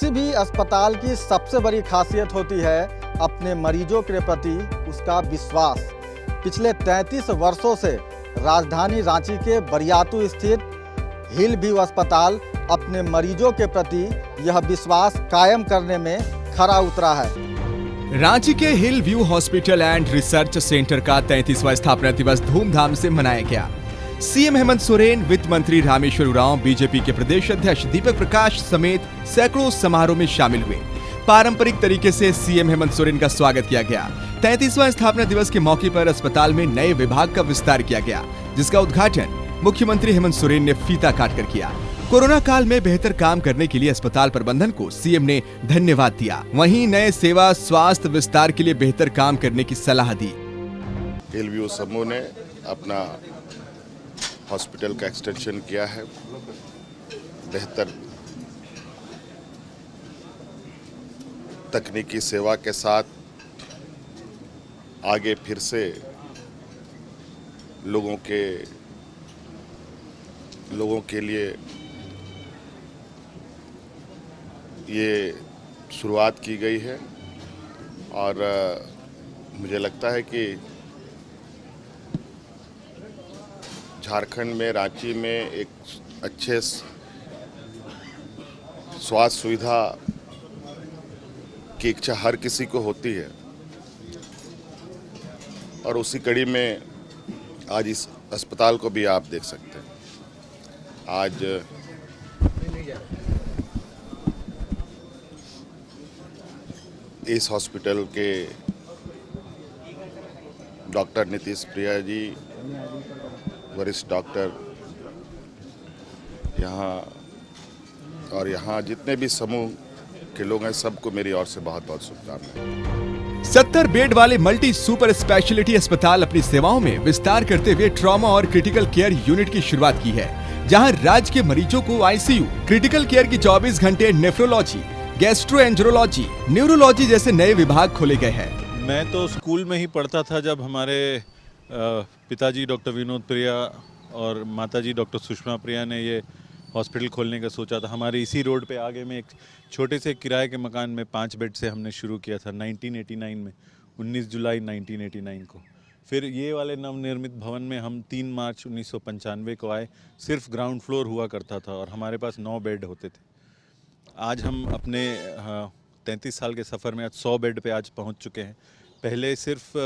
किसी भी अस्पताल की सबसे बड़ी खासियत होती है अपने मरीजों के प्रति उसका विश्वास। पिछले 33 वर्षों से राजधानी रांची के बरियातू स्थित हिल व्यू अस्पताल अपने मरीजों के प्रति यह विश्वास कायम करने में खरा उतरा है। रांची के हिल view hospital and research centre का 33वां स्थापना दिवस धूमधाम से मनाया गया। सीएम हेमंत सोरेन, वित्त मंत्री रामेश्वर उरांव, बीजेपी के प्रदेश अध्यक्ष दीपक प्रकाश समेत सैकड़ों समारोह में शामिल हुए। पारंपरिक तरीके से सीएम हेमंत सोरेन का स्वागत किया गया। 33वां स्थापना दिवस के मौके पर अस्पताल में नए विभाग का विस्तार किया गया, जिसका उद्घाटन मुख्यमंत्री हेमंत सोरेन ने फीता काटकर किया। कोरोना काल में बेहतर काम करने के लिए अस्पताल प्रबंधन को सीएम ने धन्यवाद दिया। वहीं नए सेवा स्वास्थ्य विस्तार के लिए बेहतर काम करने की सलाह दी। हिल व्यू समूह ने अपना हॉस्पिटल का एक्सटेंशन किया है। बेहतर तकनीकी सेवा के साथ आगे फिर से लोगों के लिए ये शुरुआत की गई है और मुझे लगता है कि झारखंड में रांची में एक अच्छे स्वास्थ्य सुविधा की इच्छा हर किसी को होती है और उसी कड़ी में आज इस अस्पताल को भी आप देख सकते हैं। आज इस हॉस्पिटल के डॉक्टर नीतीश प्रिया जी, वरिष्ठ डॉक्टर यहाँ जितने भी समूह के लोग हैं, सबको मेरी ओर से बहुत बहुत शुभकामनाएं। 70 बेड वाले मल्टी सुपर स्पेशलिटी अस्पताल अपनी सेवाओं में विस्तार करते हुए ट्रॉमा और क्रिटिकल केयर यूनिट की शुरुआत की है, जहां राज्य के मरीजों को आईसीयू, क्रिटिकल केयर की 24 घंटे नेफ्रोलॉजी, गैस्ट्रोएंटेरोलॉजी, न्यूरोलॉजी जैसे नए विभाग खोले गए हैं। मैं तो स्कूल में ही पढ़ता था जब हमारे पिताजी डॉक्टर विनोद प्रिया और माताजी डॉक्टर सुषमा प्रिया ने ये हॉस्पिटल खोलने का सोचा था। हमारे इसी रोड पे आगे में एक छोटे से किराए के मकान में 5 बेड से हमने शुरू किया था 1989 में, 19 जुलाई 1989 को। फिर ये वाले नवनिर्मित भवन में हम 3 मार्च 1995 को आए। सिर्फ ग्राउंड फ्लोर हुआ करता था और हमारे पास 9 बेड होते थे। आज हम अपने 33 साल के सफ़र में आज 100 बेड पे आज पहुंच चुके हैं। पहले सिर्फ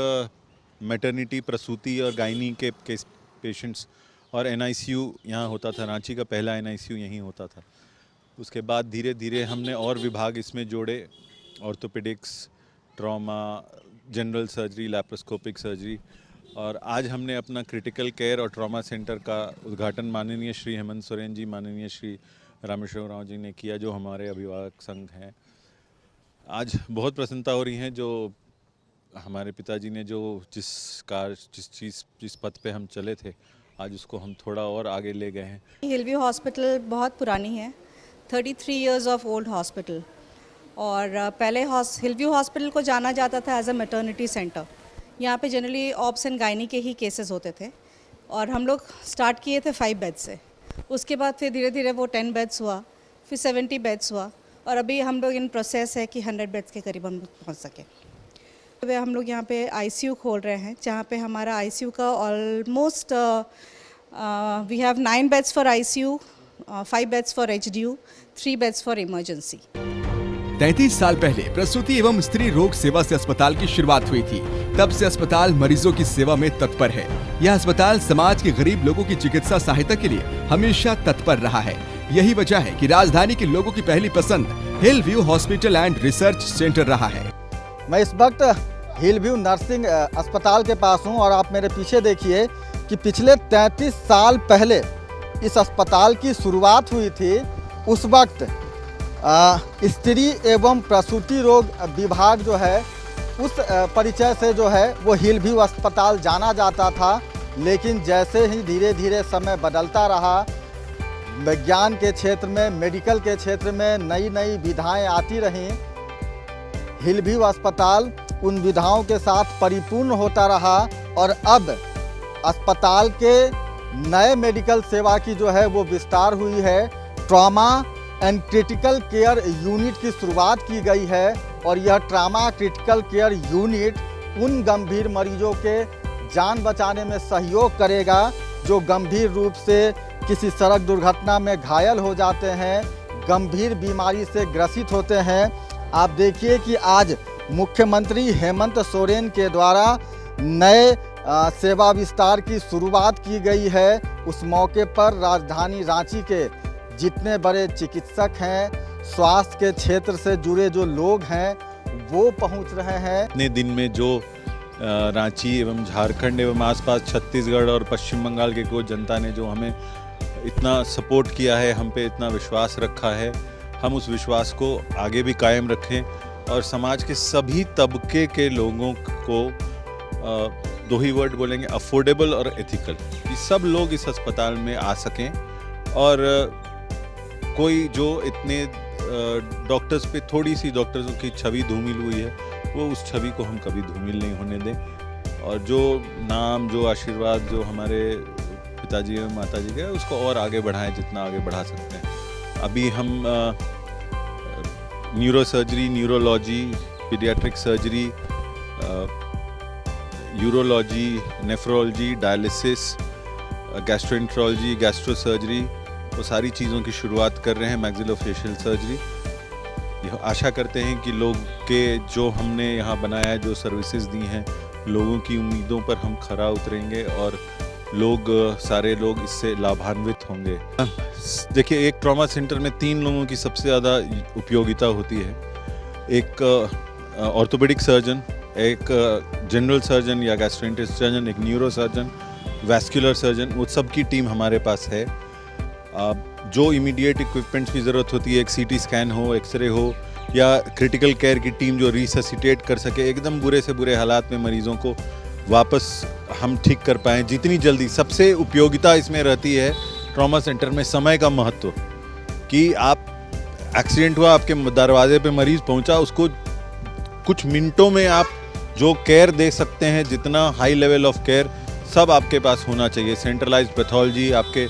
मैटरनिटी, प्रसूति और गायनी के पेशेंट्स और एनआईसीयू यहाँ होता था। रांची का पहला एनआईसीयू यहीं होता था। उसके बाद धीरे धीरे हमने और विभाग इसमें जोड़े, orthopaedics, trauma, general surgery, laparoscopic surgery, और आज हमने अपना क्रिटिकल केयर और ट्रॉमा सेंटर का उद्घाटन माननीय श्री हेमंत सोरेन जी, माननीय श्री रामेश्वर उरांव जी ने किया, जो हमारे अभिभावक संघ हैं। आज बहुत प्रसन्नता हो रही है जो हमारे पिताजी ने जिस पथ पे हम चले थे, आज उसको हम थोड़ा और आगे ले गए हैं। हिल व्यू हॉस्पिटल बहुत पुरानी है, 33 इयर्स ऑफ ओल्ड हॉस्पिटल। और पहले हिल व्यू हॉस्पिटल को जाना जाता था एज अ मैटरनिटी सेंटर। यहाँ पे जनरली ऑब्स एंड गायनी के ही केसेस होते थे और हम लोग स्टार्ट किए थे 5 बेड से। उसके बाद फिर धीरे धीरे वो 10 बेड्स हुआ, फिर 70 बेड्स हुआ और अभी हम लोग इन प्रोसेस है कि 100 बेड्स के करीब हम पहुँच सके। तो हम लोग यहाँ पे आईसीयू खोल रहे हैं, जहाँ पे हमारा आईसीयू का almost we have 9 beds for ICU, 5 beds for HDU, 3 beds for emergency. 33 साल पहले प्रसूति एवं स्त्री रोग सेवा से अस्पताल की शुरुआत हुई थी। तब से अस्पताल मरीजों की सेवा में तत्पर है। यह अस्पताल समाज के गरीब लोगों की चिकित्सा सहायता के लिए हमेशा तत्पर रहा है। यही वजह है कि राजधानी के लोगों की पहली पसंद हिल view hospital and research centre रहा है। मैं इस वक्त हिल व्यू नर्सिंग अस्पताल के पास हूं और आप मेरे पीछे देखिए कि पिछले 33 साल पहले इस अस्पताल की शुरुआत हुई थी। उस वक्त स्त्री एवं प्रसूति रोग विभाग जो है उस परिचय से जो है वो हिल व्यू अस्पताल जाना जाता था। लेकिन जैसे ही धीरे धीरे समय बदलता रहा, विज्ञान के क्षेत्र में, मेडिकल के क्षेत्र में नई नई विधाएं आती रहीं, हिल व्यू अस्पताल उन विधाओं के साथ परिपूर्ण होता रहा और अब अस्पताल के नए मेडिकल सेवा की जो है वो विस्तार हुई है। Trauma and critical care unit की शुरुआत की गई है और यह ट्रामा क्रिटिकल केयर यूनिट उन गंभीर मरीजों के जान बचाने में सहयोग करेगा जो गंभीर रूप से किसी सड़क दुर्घटना में घायल हो जाते हैं, गंभीर बीमारी से ग्रसित होते हैं। आप देखिए कि आज मुख्यमंत्री हेमंत सोरेन के द्वारा नए सेवा विस्तार की शुरुआत की गई है। उस मौके पर राजधानी रांची के जितने बड़े चिकित्सक हैं, स्वास्थ्य के क्षेत्र से जुड़े जो लोग हैं, वो पहुंच रहे हैं। इतने दिन में जो रांची एवं झारखंड एवं आसपास छत्तीसगढ़ और पश्चिम बंगाल के को जनता ने जो हमें इतना सपोर्ट किया है, हम पे इतना विश्वास रखा है, हम उस विश्वास को आगे भी कायम रखें और समाज के सभी तबके के लोगों को दो ही वर्ड बोलेंगे, अफोर्डेबल और एथिकल, कि सब लोग इस अस्पताल में आ सकें और कोई जो इतने डॉक्टर्स पे थोड़ी सी डॉक्टर्स की छवि धूमिल हुई है, वो उस छवि को हम कभी धूमिल नहीं होने दें और जो नाम, जो आशीर्वाद जो हमारे पिताजी और माताजी का है, उसको और आगे बढ़ाएं जितना आगे बढ़ा सकते हैं। अभी हम neuro surgery, neurology, paediatric surgery, urology, nephrology, dialysis, gastroenterology, gastro surgery, वो सारी चीज़ों की शुरुआत कर रहे हैं। मैक्सिलोफेशियल सर्जरी, आशा करते हैं कि लोग के जो हमने यहाँ बनाया है, जो सर्विसेज दी हैं, लोगों की उम्मीदों पर हम खरा उतरेंगे और लोग, सारे लोग इससे लाभान्वित होंगे। देखिए, एक ट्रॉमा सेंटर में 3 लोगों की सबसे ज़्यादा उपयोगिता होती है। एक ऑर्थोपेडिक सर्जन, एक जनरल सर्जन या गैस्ट्रोएंटेरोलॉजिस्ट सर्जन, एक न्यूरो सर्जन, वैस्कुलर सर्जन, वो सब की टीम हमारे पास है। जो इमीडिएट इक्विपमेंट्स की ज़रूरत होती है, एक सीटी स्कैन हो, एक्सरे हो, या क्रिटिकल केयर की टीम जो रिससिटेट कर सके, एकदम बुरे से बुरे हालात में मरीज़ों को वापस हम ठीक कर पाएँ जितनी जल्दी। सबसे उपयोगिता इसमें रहती है ट्रॉमा सेंटर में समय का महत्व, कि आप एक्सीडेंट हुआ, आपके दरवाजे पे मरीज़ पहुंचा, उसको कुछ मिनटों में आप जो केयर दे सकते हैं, जितना हाई लेवल ऑफ केयर, सब आपके पास होना चाहिए। सेंट्रलाइज्ड पैथोलॉजी, आपके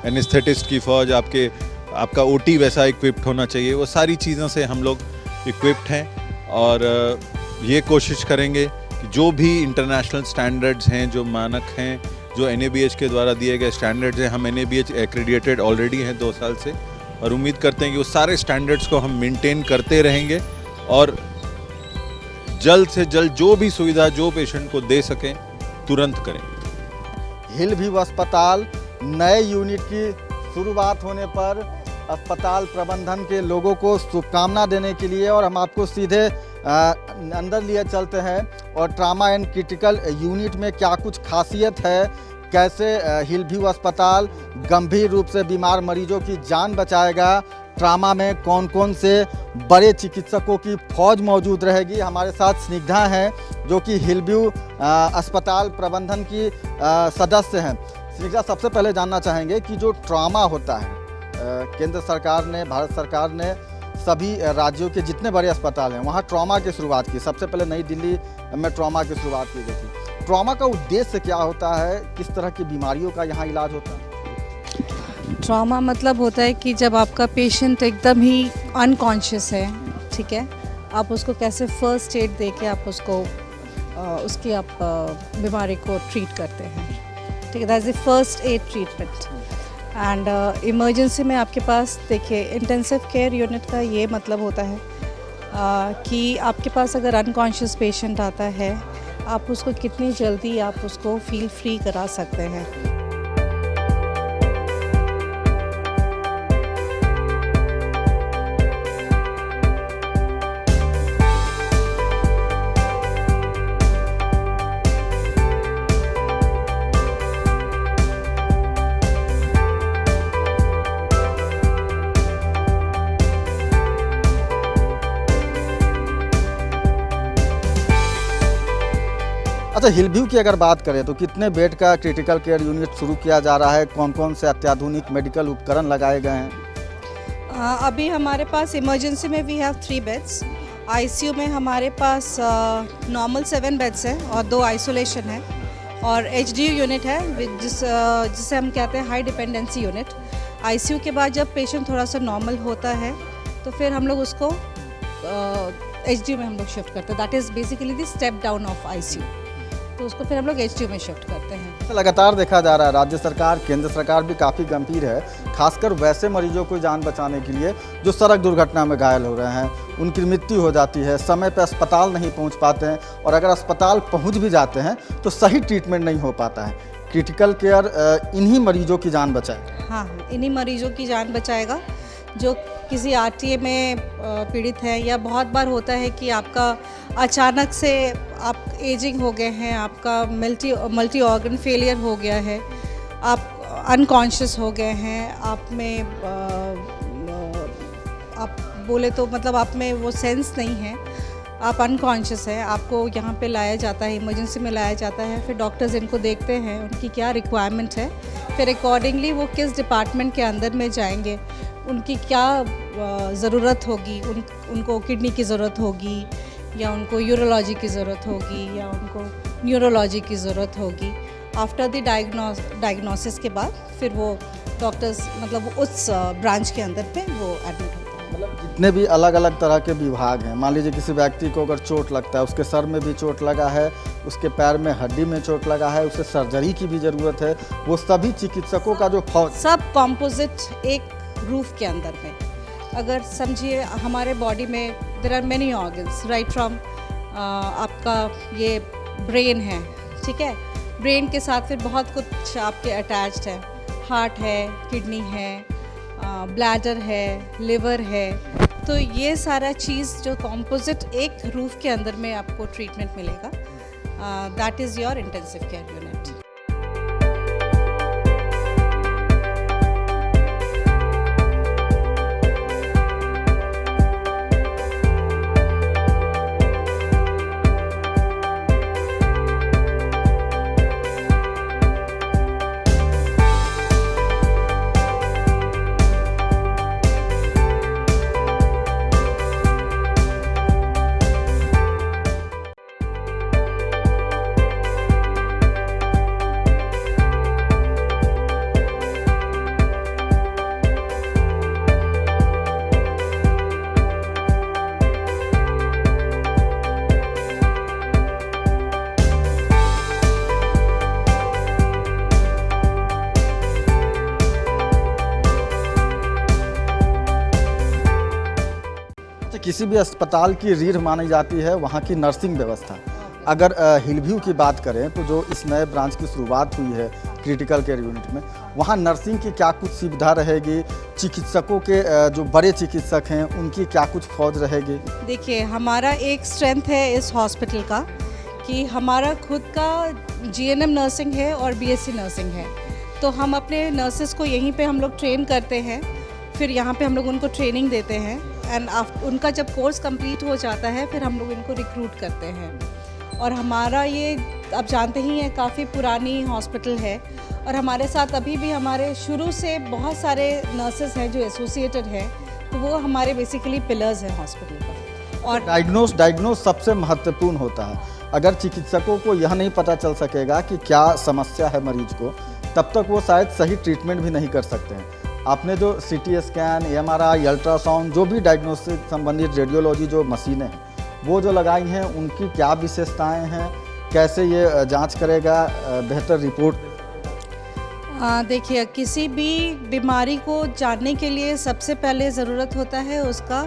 एनेस्थेटिस्ट की फौज, आपका ओटी वैसा इक्विप्ड होना चाहिए। वो सारी चीज़ों से हम लोग इक्विप्ड हैं और ये कोशिश करेंगे कि जो भी इंटरनेशनल स्टैंडर्ड्स हैं, जो मानक हैं, जो NABH के द्वारा दिए गए स्टैंडर्ड्स हैं, हम NABH एक्रेडिटेड ऑलरेडी हैं 2 साल से, और उम्मीद करते हैं कि वो सारे स्टैंडर्ड्स को हम मेंटेन करते रहेंगे और जल्द से जल्द जो भी सुविधा जो पेशेंट को दे सकें तुरंत करें। हिल व्यू अस्पताल नए यूनिट की शुरुआत होने पर अस्पताल प्रबंधन के लोगों को शुभकामना देने के लिए और हम आपको सीधे अंदर लिए चलते हैं और ट्रामा एंड क्रिटिकल यूनिट में क्या कुछ खासियत है, कैसे हिल व्यू अस्पताल गंभीर रूप से बीमार मरीजों की जान बचाएगा, ट्रामा में कौन कौन से बड़े चिकित्सकों की फौज मौजूद रहेगी। हमारे साथ स्निग्धा हैं जो कि हिल व्यू अस्पताल प्रबंधन की सदस्य हैं। स्निग्धा, सबसे पहले जानना चाहेंगे कि जो ट्रामा होता है, केंद्र सरकार ने, भारत सरकार ने सभी राज्यों के जितने बड़े अस्पताल हैं वहाँ ट्रॉमा की शुरुआत की। सबसे पहले नई दिल्ली में ट्रॉमा की शुरुआत की गई थी। ट्रॉमा का उद्देश्य क्या होता है, किस तरह की बीमारियों का यहाँ इलाज होता है? ट्रॉमा मतलब होता है कि जब आपका पेशेंट एकदम ही अनकॉन्शियस है, ठीक है, आप उसको कैसे फर्स्ट एड दे के आप उसको उसकी आप बीमारी को ट्रीट करते हैं, ठीक है, that is the first aid treatment. And emergency में आपके पास देखिए इंटेंसिव केयर यूनिट का ये मतलब होता है कि आपके पास अगर अनकॉन्शियस पेशेंट आता है, आप उसको कितनी जल्दी आप उसको फील फ्री करा सकते हैं। अच्छा, हिल व्यू की अगर बात करें तो कितने बेड का क्रिटिकल केयर यूनिट शुरू किया जा रहा है, कौन कौन से अत्याधुनिक मेडिकल उपकरण लगाए गए हैं? अभी हमारे पास इमरजेंसी में वी हैव 3 बेड्स, आईसीयू में हमारे पास नॉर्मल 7 बेड्स हैं और 2 आइसोलेशन है, और HDU यूनिट है जिसे हम कहते हैं हाई डिपेंडेंसी यूनिट। आईसीयू के बाद जब पेशेंट थोड़ा सा नॉर्मल होता है तो फिर हम लोग उसको एचडीयू में हम लोग शिफ्ट करते हैं। That is basically the step down of ICU, तो उसको फिर हम लोग एचडीयू में शिफ्ट करते हैं। लगातार देखा जा रहा है राज्य सरकार, केंद्र सरकार भी काफ़ी गंभीर है, खासकर वैसे मरीजों को जान बचाने के लिए जो सड़क दुर्घटना में घायल हो रहे हैं, उनकी मृत्यु हो जाती है, समय पर अस्पताल नहीं पहुंच पाते हैं, और अगर अस्पताल पहुंच भी जाते हैं तो सही ट्रीटमेंट नहीं हो पाता है। क्रिटिकल केयर इन्हीं मरीजों की जान बचाए। हाँ, इन्हीं मरीजों की जान बचाएगा जो किसी आरटीए में पीड़ित है, या बहुत बार होता है कि आपका अचानक से आप एजिंग हो गए हैं, आपका मल्टी ऑर्गन फेलियर हो गया है, आप अनकॉन्शियस हो गए हैं, आप में आप बोले तो मतलब आप में वो सेंस नहीं है, आप अनकॉन्शियस है, आपको यहाँ पे लाया जाता है, इमरजेंसी में लाया जाता है। फिर डॉक्टर्स इनको देखते हैं उनकी क्या रिक्वायरमेंट है, फिर अकॉर्डिंगली वो किस डिपार्टमेंट के अंदर में जाएंगे, उनकी क्या ज़रूरत होगी, उनको किडनी की ज़रूरत होगी, या उनको यूरोलॉजी की ज़रूरत होगी, या उनको न्यूरोलॉजी की ज़रूरत होगी। आफ्टर द डायग्नोसिस के बाद फिर वो डॉक्टर्स मतलब उस ब्रांच के अंदर पे वो एडमिट होते हैं। मतलब जितने भी अलग अलग तरह के विभाग हैं, मान लीजिए किसी व्यक्ति को अगर चोट लगता है, उसके सर में भी चोट लगा है, उसके पैर में हड्डी में चोट लगा है, उसे सर्जरी की भी ज़रूरत है, वो सभी चिकित्सकों का जो सब कॉम्पोजिट एक रूफ के अंदर में, अगर समझिए हमारे बॉडी में there are many organs, right from आपका ये ब्रेन है, ठीक है, ब्रेन के साथ फिर बहुत कुछ आपके अटैच्ड है, हार्ट है, किडनी है, ब्लैडर है, लिवर है, तो ये सारा चीज़ जो कॉम्पोजिट एक रूफ के अंदर में आपको ट्रीटमेंट मिलेगा, that is your intensive care unit. किसी भी अस्पताल की रीढ़ मानी जाती है वहाँ की नर्सिंग व्यवस्था। अगर हिलव्यू की बात करें तो जो इस नए ब्रांच की शुरुआत हुई है क्रिटिकल केयर यूनिट में, वहाँ नर्सिंग की क्या कुछ सुविधा रहेगी, चिकित्सकों के जो बड़े चिकित्सक हैं उनकी क्या कुछ फौज रहेगी? देखिए, हमारा एक स्ट्रेंथ है इस हॉस्पिटल का कि हमारा खुद का जीएनएम नर्सिंग है और बीएससी नर्सिंग है, तो हम अपने नर्सेस को यहीं पे हम लोग ट्रेन करते हैं, फिर यहाँ पे हम लोग उनको ट्रेनिंग देते हैं, एंड उनका जब कोर्स कंप्लीट हो जाता है फिर हम लोग इनको रिक्रूट करते हैं। और हमारा ये आप जानते ही हैं काफ़ी पुरानी हॉस्पिटल है, और हमारे साथ अभी भी हमारे शुरू से बहुत सारे नर्सेस हैं जो एसोसिएटेड हैं, तो वो हमारे बेसिकली पिलर्स हैं हॉस्पिटल का। और डायग्नोस सबसे महत्वपूर्ण होता है। अगर चिकित्सकों को यह नहीं पता चल सकेगा कि क्या समस्या है मरीज को, तब तक वो शायद सही ट्रीटमेंट भी नहीं कर सकते हैं। आपने जो सीटी स्कैन, एमआरआई, अल्ट्रासाउंड, जो भी डायग्नोस्टिक संबंधित रेडियोलॉजी जो मशीनें हैं वो जो लगाई हैं, उनकी क्या विशेषताएं हैं, कैसे ये जांच करेगा बेहतर रिपोर्ट? देखिए, किसी भी बीमारी को जानने के लिए सबसे पहले ज़रूरत होता है उसका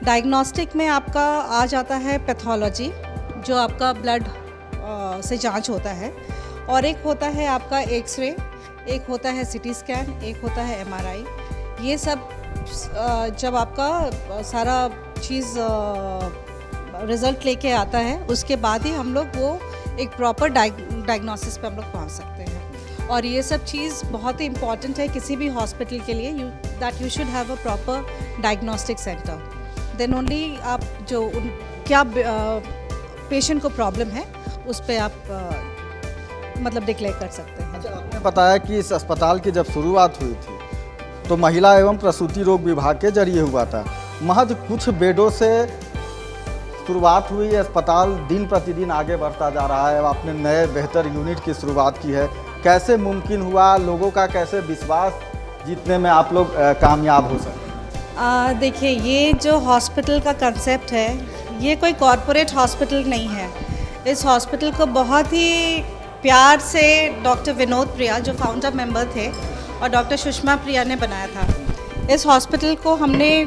डायग्नोस्टिक में आपका आ जाता है पैथोलॉजी, जो आपका ब्लड से जांच होता है, और एक होता है आपका एक्सरे, एक होता है सीटी स्कैन, एक होता है एमआरआई। ये सब जब आपका सारा चीज़ रिज़ल्ट लेके आता है, उसके बाद ही हम लोग वो एक प्रॉपर डायग्नोसिस पे हम लोग पहुंच सकते हैं। और ये सब चीज़ बहुत ही इम्पॉर्टेंट है किसी भी हॉस्पिटल के लिए, that you should have a proper diagnostic centre, then only आप जो क्या पेशेंट को प्रॉब्लम है उस पर आप मतलब डिक्लेयर कर सकते हैं। अच्छा, आपने बताया कि इस अस्पताल की जब शुरुआत हुई थी तो महिला एवं प्रसूति रोग विभाग के जरिए हुआ था। महज कुछ बेडों से शुरुआत हुई, अस्पताल दिन प्रतिदिन आगे बढ़ता जा रहा है। आपने नए बेहतर यूनिट की शुरुआत की है, कैसे मुमकिन हुआ, लोगों का कैसे विश्वास जीतने में आप लोग कामयाब हो सके? देखिए, ये जो हॉस्पिटल का कंसेप्ट है, ये कोई कॉरपोरेट हॉस्पिटल नहीं है। इस हॉस्पिटल को बहुत ही प्यार से डॉक्टर विनोद प्रिया, जो फाउंडर मेंबर थे, और डॉक्टर सुषमा प्रिया ने बनाया था। इस हॉस्पिटल को हमने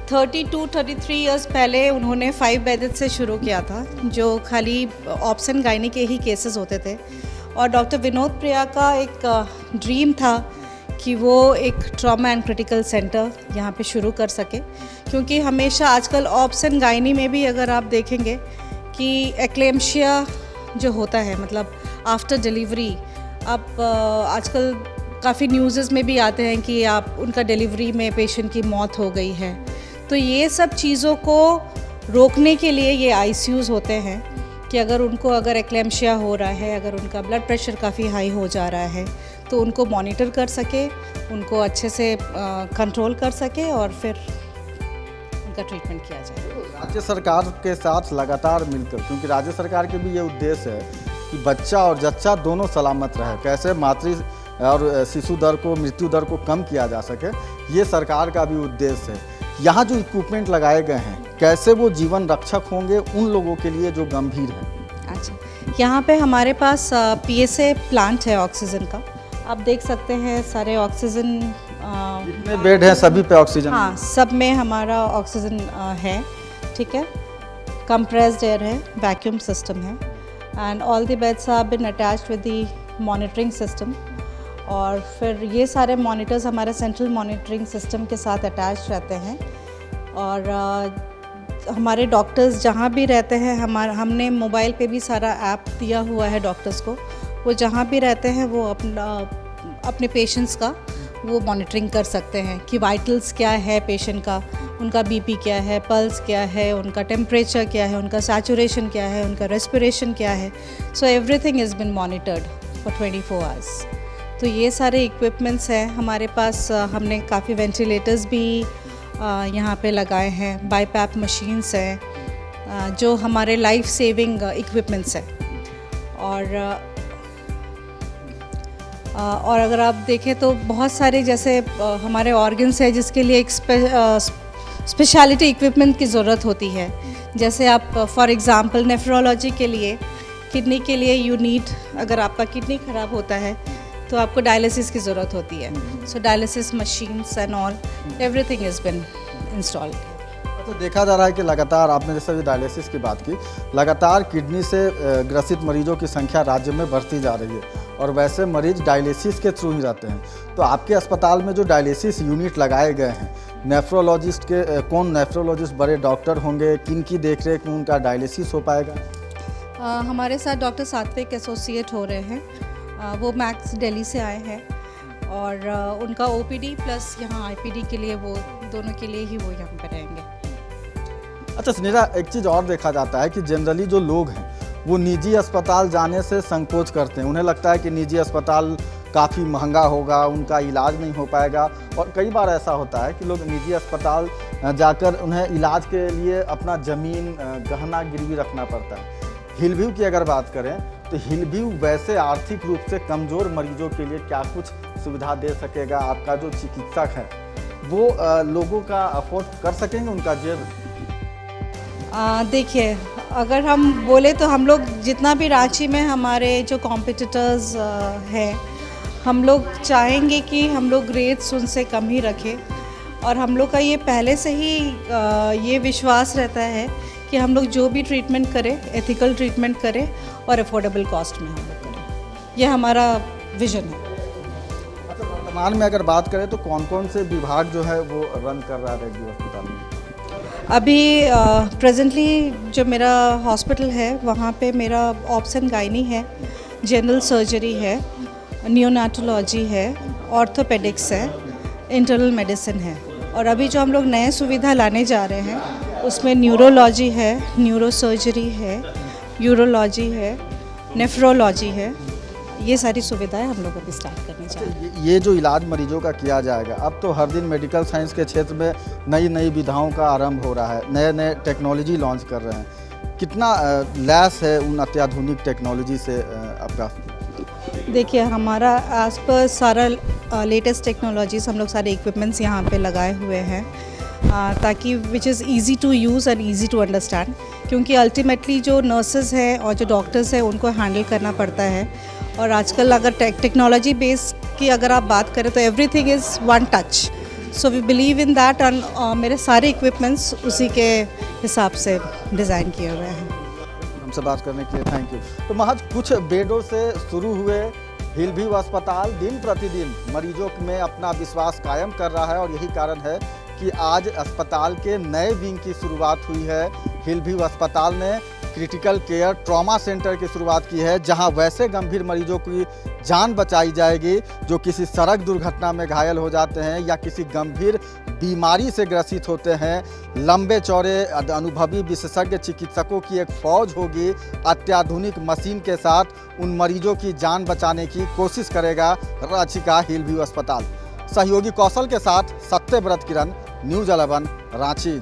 32-33 इयर्स पहले उन्होंने 5 बेडेड से शुरू किया था, जो खाली ऑब्स एंड गायनी के ही केसेस होते थे। और डॉक्टर विनोद प्रिया का एक ड्रीम था कि वो एक ट्रॉमा एंड क्रिटिकल सेंटर यहाँ पे शुरू कर सके, क्योंकि हमेशा आजकल ऑब्स एंड गायनी में भी अगर आप देखेंगे कि एक्लेम्शिया जो होता है, मतलब आफ्टर डिलीवरी, आप आजकल काफ़ी न्यूज़ में भी आते हैं कि आप उनका डिलीवरी में पेशेंट की मौत हो गई है। तो ये सब चीज़ों को रोकने के लिए ये ICUs होते हैं कि अगर एक्लेम्शिया हो रहा है, अगर उनका ब्लड प्रेशर काफ़ी हाई हो जा रहा है, तो उनको मॉनिटर कर सके, उनको अच्छे से कंट्रोल कर सके और फिर उनका ट्रीटमेंट किया जाए। राज्य सरकार के साथ लगातार मिलकर, क्योंकि राज्य सरकार के भी ये उद्देश्य है कि बच्चा और जच्चा दोनों सलामत रहे, कैसे मातृ और शिशु दर को, मृत्यु दर को कम किया जा सके, ये सरकार का भी उद्देश्य है। यहाँ जो इक्विपमेंट लगाए गए हैं, कैसे वो जीवन रक्षक होंगे उन लोगों के लिए जो गंभीर है? अच्छा, यहाँ पे हमारे पास PSA प्लांट है ऑक्सीजन का। आप देख सकते हैं सारे ऑक्सीजन, कितने बेड हैं सभी पे ऑक्सीजन? हाँ, सब में हमारा ऑक्सीजन है, ठीक है। कंप्रेस्ड एयर है, वैक्यूम सिस्टम है, and all the beds have been attached with the monitoring system. और फिर ये सारे मॉनिटर्स हमारे सेंट्रल मॉनिटरिंग सिस्टम के साथ अटैच रहते हैं। और हमारे डॉक्टर्स जहाँ भी रहते हैं, हमने मोबाइल पे भी सारा ऐप दिया हुआ है डॉक्टर्स को। वो जहाँ भी रहते हैं वो अपने पेशेंट्स का वो मॉनिटरिंग कर सकते हैं कि वाइटल्स क्या है पेशेंट का, उनका BP क्या है, पल्स क्या है, उनका टेम्परेचर क्या है, उनका सैचुरेशन क्या है, उनका रेस्पिरेशन क्या है। So everything is bin monitored for 24 hours. तो ये सारे इक्विपमेंट्स हैं हमारे पास। हमने काफ़ी वेंटिलेटर्स भी यहाँ पे लगाए हैं, बाईपैप मशीन्स हैं, जो हमारे लाइफ सेविंग इक्विपमेंट्स हैं। और अगर आप देखें तो बहुत सारे जैसे हमारे ऑर्गन्स हैं जिसके लिए एक स्पेशलिटी इक्विपमेंट की ज़रूरत होती है। जैसे आप फॉर एग्ज़ाम्पल नेफ्रोलॉजी के लिए, किडनी के लिए यू नीड, अगर आपका किडनी ख़राब होता है तो आपको डायलिसिस की ज़रूरत होती है। So dialysis machines and all everything is been installed. तो देखा जा रहा है कि लगातार, आपने जैसे अभी डायलिसिस की बात की, लगातार किडनी से ग्रसित मरीजों की संख्या राज्य में बढ़ती जा रही है, और वैसे मरीज डायलिसिस के थ्रू ही रहते हैं। तो आपके अस्पताल में जो डायलिसिस यूनिट लगाए गए हैं, नेफ्रोलॉजिस्ट के कौन नेफ्रोलॉजिस्ट बड़े डॉक्टर होंगे, किन की देखरेख में उनका डायलिसिस हो पाएगा? हमारे साथ डॉक्टर सात्विक एसोसिएट हो रहे हैं, वो मैक्स दिल्ली से आए हैं, और उनका OPD प्लस यहाँ IPD के लिए, वो दोनों के लिए ही वो यहाँ पर रहेंगे। अच्छा सुनीता, एक चीज़ और देखा जाता है कि जनरली जो लोग हैं वो निजी अस्पताल जाने से संकोच करते हैं। उन्हें लगता है कि निजी अस्पताल काफ़ी महंगा होगा, उनका इलाज नहीं हो पाएगा, और कई बार ऐसा होता है कि लोग निजी अस्पताल जाकर उन्हें इलाज के लिए अपना ज़मीन, गहना गिरवी रखना पड़ता है। हिलव्यू की अगर बात करें तो हिलव्यू वैसे आर्थिक रूप से कमज़ोर मरीजों के लिए क्या कुछ सुविधा दे सकेगा? आपका जो चिकित्सक है वो लोगों का अफोर्ड कर सकेंगे, उनका जेब? देखिए, अगर हम बोले तो हम लोग जितना भी रांची में हमारे जो कॉम्पिटिटर्स हैं, हम लोग चाहेंगे कि हम लोग रेट्स उनसे कम ही रखें, और हम लोग का ये पहले से ही ये विश्वास रहता है कि हम लोग जो भी ट्रीटमेंट करें, एथिकल ट्रीटमेंट करें और अफोर्डेबल कॉस्ट में हम लोग करें। ये हमारा विजन है। अच्छा, वर्तमान में अगर बात करें तो कौन कौन से विभाग जो है वो रन कर रहा है रेड्डी अस्पताल में? अभी प्रेजेंटली जो मेरा हॉस्पिटल है वहाँ पे मेरा ऑब्स एंड गायनी है, जनरल सर्जरी है, नियोनाटोलॉजी है, ऑर्थोपेडिक्स है, इंटरनल मेडिसिन है, और अभी जो हम लोग नए सुविधा लाने जा रहे हैं उसमें न्यूरोलॉजी है, न्यूरो सर्जरी है, यूरोलॉजी है, नेफ्रोलॉजी है। ये सारी सुविधाएं हम लोग अभी स्टार्ट करने जा रहे हैं। ये जो इलाज मरीजों का किया जाएगा, अब तो हर दिन मेडिकल साइंस के क्षेत्र में नई नई विधाओं का आरंभ हो रहा है, नए नए टेक्नोलॉजी लॉन्च कर रहे हैं। कितना लैस है उन अत्याधुनिक टेक्नोलॉजी से आपका? देखिए, हमारा एज पर सारा लेटेस्ट टेक्नोलॉजीज़ हम लोग सारे इक्विपमेंट्स यहाँ पे लगाए हुए हैं ताकि which is easy to use and easy to understand, क्योंकि अल्टीमेटली जो नर्सेज हैं और जो डॉक्टर्स हैं उनको हैंडल करना पड़ता है। और आजकल अगर टेक्नोलॉजी बेस की अगर आप बात करें तो everything is one touch, so we believe in that and मेरे सारे इक्विपमेंट्स उसी के हिसाब से डिज़ाइन किए हुए हैं। हमसे बात करने के लिए थैंक यू। तो महज कुछ बेडों से शुरू हुए हिल व्यू अस्पताल दिन प्रतिदिन मरीजों में अपना विश्वास कायम कर रहा है और यही कारण है कि आज अस्पताल के नए विंग की शुरुआत हुई है। हिल व्यू अस्पताल ने क्रिटिकल केयर ट्रॉमा सेंटर की शुरुआत की है, जहां वैसे गंभीर मरीजों की जान बचाई जाएगी जो किसी सड़क दुर्घटना में घायल हो जाते हैं या किसी गंभीर बीमारी से ग्रसित होते हैं। लंबे चौड़े अनुभवी विशेषज्ञ चिकित्सकों की एक फौज होगी, अत्याधुनिक मशीन के साथ उन मरीजों की जान बचाने की कोशिश करेगा रांची का हिल व्यू अस्पताल। सहयोगी कौशल के साथ सत्यव्रत किरण, न्यूज़ 11 रांची।